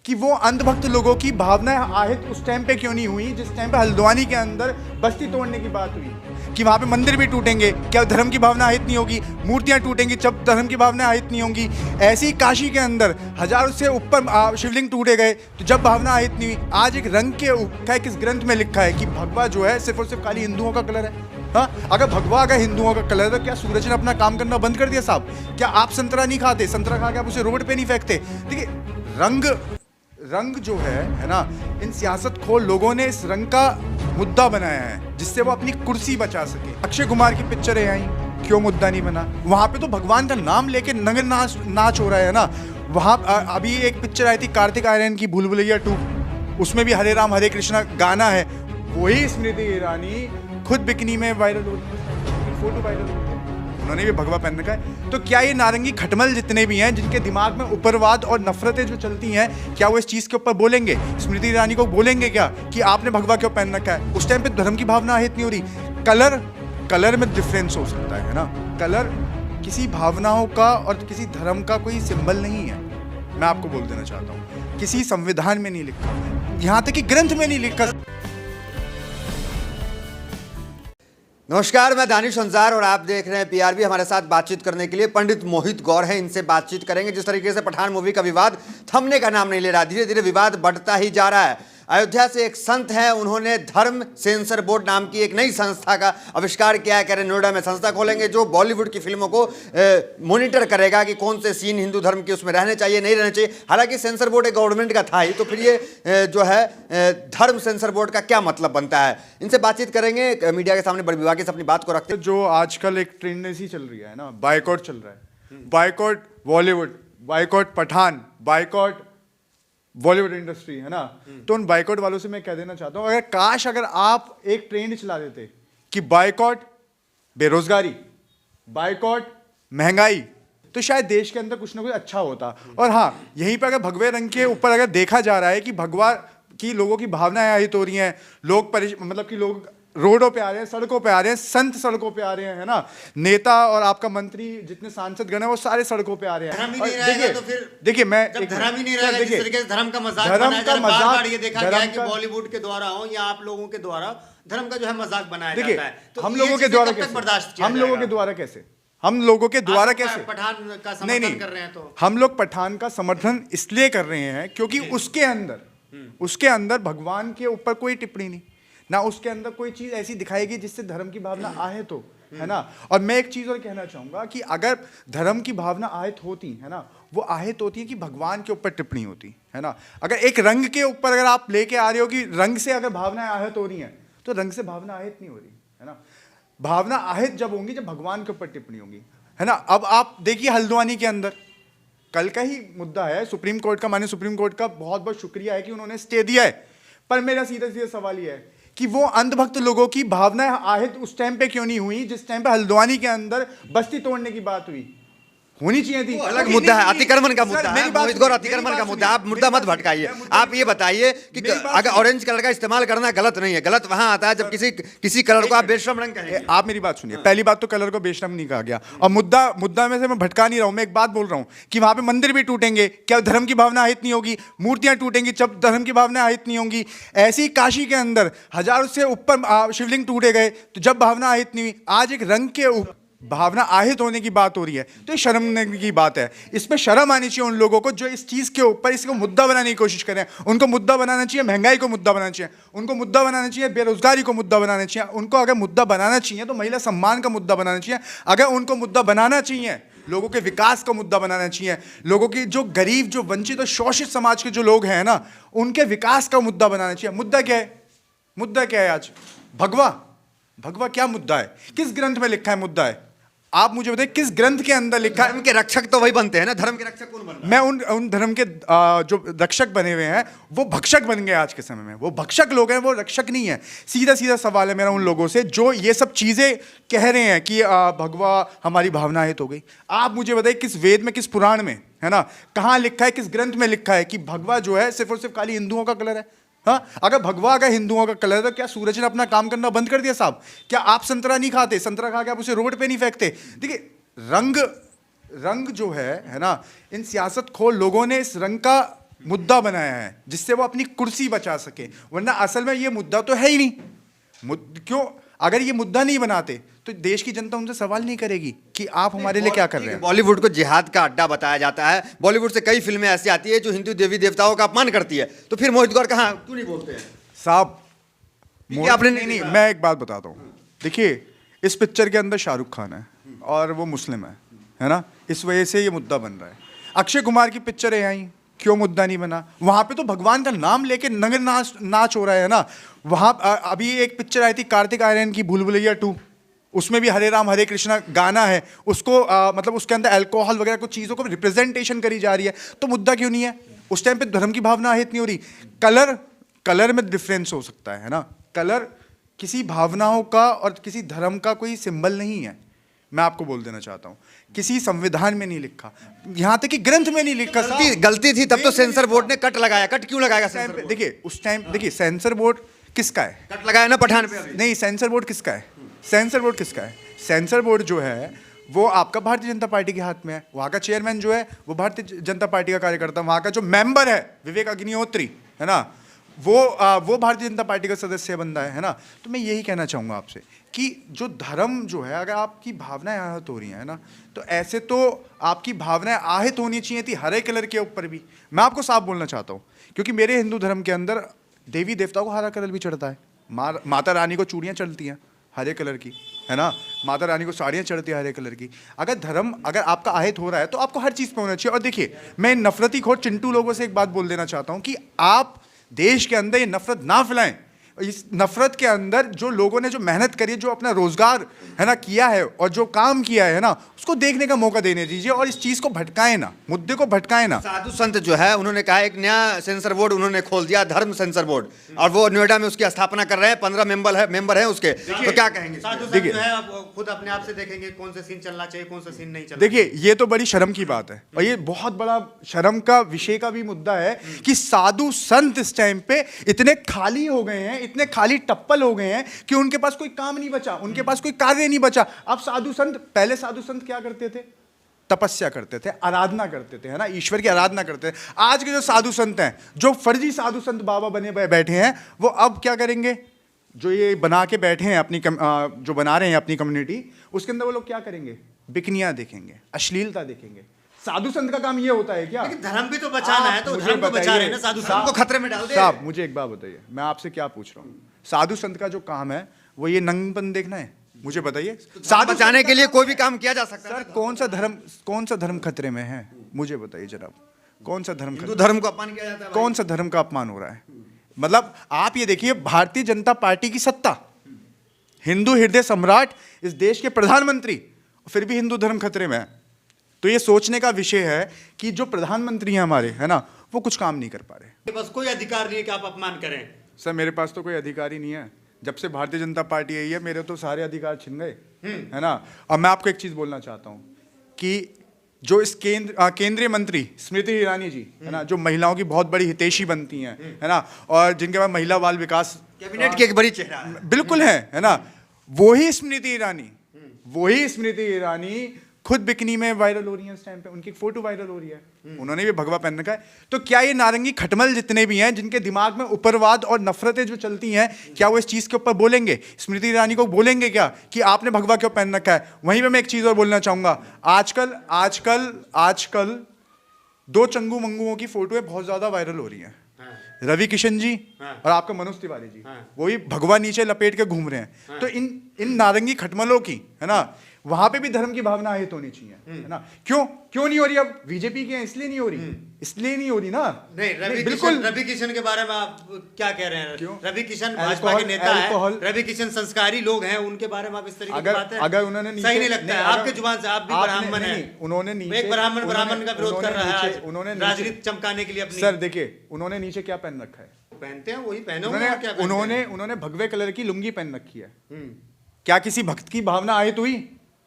कि वो अंधभक्त लोगों की भावनाएं आहत उस टाइम पे क्यों नहीं हुई जिस टाइम पे हल्द्वानी के अंदर बस्ती तोड़ने की बात हुई कि वहाँ पे मंदिर भी टूटेंगे, क्या धर्म की भावना आहत नहीं होगी? मूर्तियाँ टूटेंगी जब धर्म की भावना आहत नहीं होंगी। ऐसी काशी के अंदर हजारों से ऊपर शिवलिंग टूटे गए तो जब भावना आहत नहीं हुई। आज एक रंग के किस ग्रंथ में लिखा है कि भगवा जो है सिर्फ और सिर्फ खाली हिंदुओं का कलर है। हाँ, अगर भगवा अगर हिंदुओं का कलर है तो क्या सूरज ने अपना काम करना बंद कर दिया साहब? क्या आप संतरा नहीं खाते? संतरा खा के आप उसे रोड पे नहीं फेंकते? देखिए, रंग जो है ना, इन सियासत खोर लोगों ने इस रंग का मुद्दा बनाया है जिससे वो अपनी कुर्सी बचा सके। अक्षय कुमार की पिक्चरें आई, क्यों मुद्दा नहीं बना? वहां पे तो भगवान का नाम लेके नगर नाच हो रहा है ना। वहां अभी एक पिक्चर आई थी कार्तिक आर्यन की, भूल भुलैया 2, उसमें भी हरे राम हरे कृष्णा गाना है। वही स्मृति ईरानी खुद बिकनी में वायरल हो रही है, फोटो वायरल हो रही है, उन्होंने भी भगवा पहन रखा है। तो क्या ये नारंगी खटमल जितने भी हैं जिनके दिमाग में उपरवाद और नफरतें जो चलती हैं, क्या वो इस चीज़ के ऊपर बोलेंगे? स्मृति ईरानी को बोलेंगे क्या कि आपने भगवा क्यों पहन रखा है? उस टाइम पे धर्म की भावना आहत नहीं हो रही। कलर में डिफरेंस हो सकता है ना। कलर किसी भावनाओं का और किसी धर्म का कोई सिंबल नहीं है। मैं आपको बोल देना चाहता हूँ, किसी संविधान में नहीं लिखा, यहाँ तक कि ग्रंथ में नहीं लिखा। नमस्कार, मैं दानिश अंजार और आप देख रहे हैं पीआरबी। हमारे साथ बातचीत करने के लिए पंडित मोहित गौर हैं, इनसे बातचीत करेंगे। जिस तरीके से पठान मूवी का विवाद थमने का नाम नहीं ले रहा, धीरे धीरे विवाद बढ़ता ही जा रहा है। अयोध्या से एक संत हैं, उन्होंने धर्म सेंसर बोर्ड नाम की एक नई संस्था का आविष्कार किया है। कह रहे नोएडा में संस्था खोलेंगे जो बॉलीवुड की फिल्मों को मॉनिटर करेगा कि कौन से सीन हिंदू धर्म के उसमें रहने चाहिए, नहीं रहने चाहिए। हालांकि सेंसर बोर्ड एक गवर्नमेंट का था ही, तो फिर ये जो है धर्म सेंसर बोर्ड का क्या मतलब बनता है, इनसे बातचीत करेंगे। मीडिया के सामने बड़ी विवाद से अपनी बात को रखते हैं। जो आजकल एक ट्रेंड ऐसी चल रही है ना, बायकॉट चल रहा है, boycott Bollywood, boycott Pathaan, boycott Bollywood industry, है ना। तो उन बायकॉट वालों से मैं कह देना चाहता हूं, अगर आप एक ट्रेंड चला देते कि बायकॉट बेरोजगारी, बायकॉट महंगाई, तो शायद देश के अंदर कुछ ना कुछ अच्छा होता। और हाँ, यहीं पर अगर भगवे रंग के ऊपर अगर देखा जा रहा है कि भगवा की लोगों की भावनाएं आहित हो रही हैं, लोग मतलब कि लोग रोडों पे आ रहे हैं, सड़कों पे आ रहे हैं, संत सड़कों पे आ रहे हैं, है ना। नेता और आपका मंत्री जितने सांसद गण हैं वो सारे सड़कों पे आ रहे हैं। देखिए मैं धर्म ही नहीं रहेगा, जिस तरीके से धर्म का मजाक बनाया जा रहा है, बार-बार ये देखा गया है कि बॉलीवुड के द्वारा हो या आप लोगों के द्वारा धर्म का जो है मजाक बनाया जाता है। तो हम लोगों के द्वारा कैसे, हम लोगों के द्वारा कैसे पठान का समर्थन कर रहे हैं? तो हम लोग पठान का समर्थन इसलिए कर रहे हैं क्योंकि उसके अंदर भगवान के ऊपर कोई टिप्पणी नहीं, ना उसके अंदर कोई चीज ऐसी दिखाएगी जिससे धर्म की भावना आहत हो, है ना। और मैं एक चीज और कहना चाहूंगा कि अगर धर्म की भावना आहत होती है ना, वो आहत होती है कि भगवान के ऊपर टिप्पणी होती है ना। अगर एक रंग के ऊपर अगर आप लेके आ रहे हो कि रंग से अगर भावनाएं आहत हो रही हैं, तो रंग से भावना आहत नहीं हो रही, है ना। भावना आहत जब होंगी जब भगवान के ऊपर टिप्पणी होगी, है ना। अब आप देखिए हल्द्वानी के अंदर कल का ही मुद्दा है, सुप्रीम कोर्ट का, माने सुप्रीम कोर्ट का बहुत बहुत शुक्रिया है कि उन्होंने स्टे दिया है। पर मेरा सीधा सीधा सवाल यह है कि वो अंधभक्त लोगों की भावनाएं आहत उस टाइम पे क्यों नहीं हुई जिस टाइम पे हल्द्वानी के अंदर बस्ती तोड़ने की बात हुई? होनी चाहिए थी। अलग मुद्दा है, अतिक्रमण का मुद्दा है, मोहित गौर अतिक्रमण का मुद्दा। आप मुद्दा मत भटकाइए। आप ये बताइए कि अगर ऑरेंज कलर का इस्तेमाल करना गलत नहीं है, गलत वहां आता है जब किसी कलर को आप बेशरम रंग कहेंगे। आप मेरी बात सुनिए, पहली बात तो कलर को बेशरम नहीं कहा गया, और मुद्दा में से मैं भटका नहीं रहा हूं। मैं एक बात बोल रहा हूं कि वहां पे मंदिर भी टूटेंगे, क्या धर्म की भावना आहत नहीं होगी? मूर्तियां टूटेंगी जब धर्म की भावना आहत नहीं होंगी। ऐसी काशी के अंदर हजारों से ऊपर शिवलिंग टूटे गए तो जब भावना आहत नहीं हुई। आज एक रंग के ऊपर भावना आहत होने की बात हो रही है, तो ये शर्म की बात है। इसमें शर्म आनी चाहिए उन लोगों को जो इस चीज के ऊपर इसको मुद्दा बनाने की कोशिश करें। उनको मुद्दा बनाना चाहिए महंगाई को मुद्दा बनाना चाहिए, उनको मुद्दा बनाना चाहिए बेरोजगारी को मुद्दा बनाना चाहिए। उनको अगर मुद्दा बनाना चाहिए तो महिला सम्मान का मुद्दा बनाना चाहिए। अगर उनको मुद्दा बनाना चाहिए, लोगों के विकास का मुद्दा बनाना चाहिए, लोगों की जो गरीब, जो वंचित और शोषित समाज के जो लोग हैं ना, उनके विकास का मुद्दा बनाना चाहिए। मुद्दा क्या है? मुद्दा क्या है आज? भगवा क्या मुद्दा है? किस ग्रंथ में लिखा है मुद्दा है? आप मुझे बताइए किस ग्रंथ के अंदर लिखा है? धर्म के रक्षक तो वही बनते हैं ना, धर्म के रक्षक कौन बनता है? मैं उन धर्म के जो रक्षक बने हुए हैं वो भक्षक बन गए आज के समय में। वो भक्षक लोग हैं, वो रक्षक नहीं है। सीधा सीधा सवाल है मेरा उन लोगों से जो ये सब चीजें कह रहे हैं कि भगवा हमारी भावनाएं तो गई। आप मुझे बताइए किस वेद में, किस पुराण में, है ना, कहाँ लिखा है, किस ग्रंथ में लिखा है कि भगवा जो है सिर्फ और सिर्फ खाली हिंदुओं का कलर है? हाँ, अगर भगवा अगर हिंदुओं का कलर है तो क्या सूरज ने अपना काम करना बंद कर दिया साहब? क्या आप संतरा नहीं खाते? संतरा खा के आप उसे रोड पे नहीं फेंकते? देखिए, रंग जो है ना, इन सियासत खोर लोगों ने इस रंग का मुद्दा बनाया है जिससे वो अपनी कुर्सी बचा सके, वरना असल में ये मुद्दा तो है ही नहीं। क्यों? अगर ये मुद्दा नहीं बनाते तो देश की जनता उनसे सवाल नहीं करेगी कि आप हमारे लिए क्या कर रहे हैं। बॉलीवुड को जिहाद का अड्डा बताया जाता है, बॉलीवुड से कई फिल्में ऐसी आती है जो हिंदू देवी देवताओं का अपमान करती है, तो फिर मोहित गौर कहाँ क्यों नहीं बोलते हैं साहब? आपने नहीं, मैं एक बात बताता हूँ। देखिए, इस पिक्चर के अंदर शाहरुख खान है और वो मुस्लिम है ना, इस वजह से ये मुद्दा बन रहा है। अक्षय कुमार की पिक्चर है आई, क्यों मुद्दा नहीं बना? वहां पे तो भगवान का नाम लेके नगर नाच हो रहा है ना। वहां अभी एक पिक्चर आई थी कार्तिक आर्यन की, भूल भुलैया 2, उसमें भी हरे राम हरे कृष्णा गाना है, उसको मतलब उसके अंदर अल्कोहल वगैरह कुछ चीज़ों को रिप्रेजेंटेशन करी जा रही है, तो मुद्दा क्यों नहीं है? उस टाइम पे धर्म की भावना आहित नहीं हो रही। कलर में डिफरेंस हो सकता है ना, कलर किसी भावनाओं का और किसी धर्म का कोई सिंबल नहीं है। मैं आपको बोल देना चाहता हूँ, किसी संविधान में नहीं लिखा, यहाँ तक कि ग्रंथ में नहीं लिखा। गलती थी तब तो सेंसर बोर्ड ने कट लगाया। कट क्यों लगाएगा सेंसर बोर्ड? देखिए उस टाइम, देखिए सेंसर बोर्ड किसका है? कट लगाया ना पठान पे। नहीं, सेंसर बोर्ड किसका है? सेंसर बोर्ड किसका है? सेंसर बोर्ड जो है वो आपका भारतीय जनता पार्टी के हाथ में है। वहाँ का चेयरमैन जो है वो भारतीय जनता पार्टी का कार्यकर्ता, वहाँ का जो मेंबर है विवेक अग्निहोत्री है ना, वो भारतीय जनता पार्टी का सदस्य बंदा है ना। तो मैं यही कहना चाहूँगा आपसे कि जो धर्म जो है, अगर आपकी भावनाएं आहत हो रही हैं ना, तो ऐसे तो आपकी भावनाएं आहत होनी चाहिए थी हरे कलर के ऊपर भी। मैं आपको साफ बोलना चाहता हूँ, क्योंकि मेरे हिंदू धर्म के अंदर देवी देवताओं को हरा कलर भी चढ़ता है। माता रानी को चूड़ियाँ चढ़ती हैं हरे कलर की, है ना, माता रानी को साड़ियाँ चढ़ती है हरे कलर की। अगर आपका आहत हो रहा है तो आपको हर चीज़ पे होना चाहिए। और देखिए, मैं नफरती खोर चिंटू लोगों से एक बात बोल देना चाहता हूँ कि आप देश के अंदर ये नफरत ना फैलाएं। इस नफरत के अंदर जो लोगों ने जो मेहनत करी है, जो अपना रोजगार है ना किया है और जो काम किया है ना, उसको देखने का मौका देने दीजिए और इस चीज को भटकाएं ना, मुद्दे को भटकाएं ना। साधु संत जो है उन्होंने कहा एक नया सेंसर बोर्ड उन्होंने खोल दिया, धर्म सेंसर बोर्ड, और वो नोएडा में उसकी स्थापना कर रहे हैं। 15 मेंबर है उसके, तो क्या कहेंगे? साधु संत जो है आप खुद अपने आप से देखेंगे कौन सा सीन चलना चाहिए, कौन सा सीन नहीं चलना। देखिए, ये तो बड़ी शर्म की बात है और ये बहुत बड़ा शर्म का विषय का भी मुद्दा है कि साधु संत इस टाइम पे इतने खाली हो गए हैं, इतने खाली टप्पल हो गए हैं कि उनके पास कोई काम नहीं बचा, उनके पास कोई कार्य नहीं बचा। अब साधु संत, पहले साधु संत क्या करते थे? तपस्या करते थे, आराधना करते थे, है ना, ईश्वर की आराधना करते थे। आज के जो साधु संत हैं, जो फर्जी साधु संत बाबा बने बैठे हैं, वो अब क्या करेंगे? जो ये बना के बैठे हैं अपनी जो बना रहे हैं अपनी कम्युनिटी, उसके अंदर वो लोग क्या करेंगे? बिकनियां देखेंगे, अश्लीलता देखेंगे। साधु संत का काम ये होता है क्या? लेकिन धर्म भी तो बचाना है, तो धर्म को बचा रहे हैं ना, साधु संत को खतरे में डाल दे। साहब मुझे एक बात बताइए, मैं आपसे क्या पूछ रहा हूँ, साधु संत का जो काम है वो ये नंगपन देखना है? मुझे बताइए। साधु बचाने के लिए कोई भी काम किया जा सकता है। सर, कौन सा धर्म खतरे में है? मुझे बताइए जनाब, कौन सा धर्म? हिंदू धर्म को अपमान किया जाता है। कौन सा धर्म का अपमान हो रहा है? मतलब आप ये देखिए, भारतीय जनता पार्टी की सत्ता, हिंदू हृदय सम्राट, इस देश के प्रधानमंत्री, फिर भी हिंदू धर्म खतरे में है। तो ये सोचने का विषय है कि जो प्रधानमंत्री हैं हमारे, है ना, वो कुछ काम नहीं कर पा रहे। बस कोई अधिकार नहीं है कि आप अपमान करें। सर, मेरे पास तो कोई अधिकार ही नहीं है। जब से भारतीय जनता पार्टी आई है, मेरे तो सारे अधिकार छिन गए, है ना। और मैं आपको एक चीज बोलना चाहता हूँ कि जो इस केंद्रीय मंत्री स्मृति ईरानी जी, है ना, जो महिलाओं की बहुत बड़ी हितैषी बनती हैं, है ना, और जिनके पास महिला बाल विकास कैबिनेट की एक बड़ी चेहरा बिल्कुल है ना, वही स्मृति ईरानी खुद बिकनी में वायरल हो रही है इस टाइम पे, उनकी फोटो वायरल हो रही है, उन्होंने भी भगवा पहन रखा है। तो क्या ये नारंगी खटमल जितने भी हैं, जिनके दिमाग में उपरवाद और नफरतें जो चलती हैं, क्या वो इस चीज के ऊपर बोलेंगे? स्मृति ईरानी को बोलेंगे क्या कि आपने भगवा क्यों पहन रखा है? वहीं पे मैं एक चीज और बोलना चाहूंगा, आजकल 2 चंगू मंगुओं की फोटो बहुत ज्यादा वायरल हो रही है। रवि किशन जी और आपका मनोज तिवारी जी, वो भी भगवा नीचे लपेट के घूम रहे हैं। तो इन नारंगी खटमलों की, है ना, वहां पे भी धर्म की भावना आहित होनी चाहिए, है ना। क्यों नहीं हो रही? अब बीजेपी के हैं इसलिए नहीं हो रही ना। नहीं, बिल्कुल। रवि किशन के बारे में आप क्या कह रहे हैं? क्यों? रवि किशन भाजपा के नेता है, रवि किशन संस्कारी लोग हैं, उनके बारे में आप इस तरीके की बात है, अगर उन्होंने सही नहीं लगता है आपके जुबान से। आप भी ब्राह्मण हैं, उन्होंने एक ब्राह्मण का विरोध कर रहा है, उन्होंने राजनीति चमकाने के लिए अपनी। सर देखिए, उन्होंने नीचे क्या पहन रखा है? पहनते हैं वही पहने। उन्होंने भगवे कलर की लुंगी पहन रखी है। क्या किसी भक्त की भावना आहित हुई?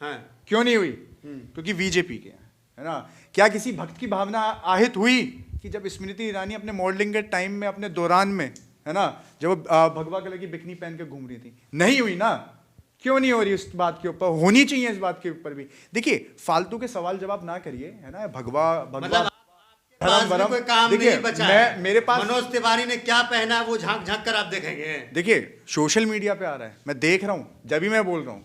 क्यों नहीं हुई? क्योंकि बीजेपी के है ना। क्या किसी भक्त की भावना आहत हुई कि जब स्मृति ईरानी अपने मॉडलिंग के टाइम में, अपने दौरान में, है ना, जब वो भगवा कलर की बिकनी पहन के घूम रही थी? नहीं हुई ना। क्यों नहीं हो रही? इस बात के ऊपर होनी चाहिए, इस बात के ऊपर भी। देखिए, फालतू के सवाल जवाब ना करिए, है ना। भगवा मतलब पास भी कोई काम देखिए, नहीं बचा है। मेरे पास मनोज तिवारी ने क्या पहना है वो झांक झांक कर आप देखेंगे। देखिए सोशल मीडिया पे आ रहा है, मैं देख रहा हूँ, जब भी मैं बोल रहा हूँ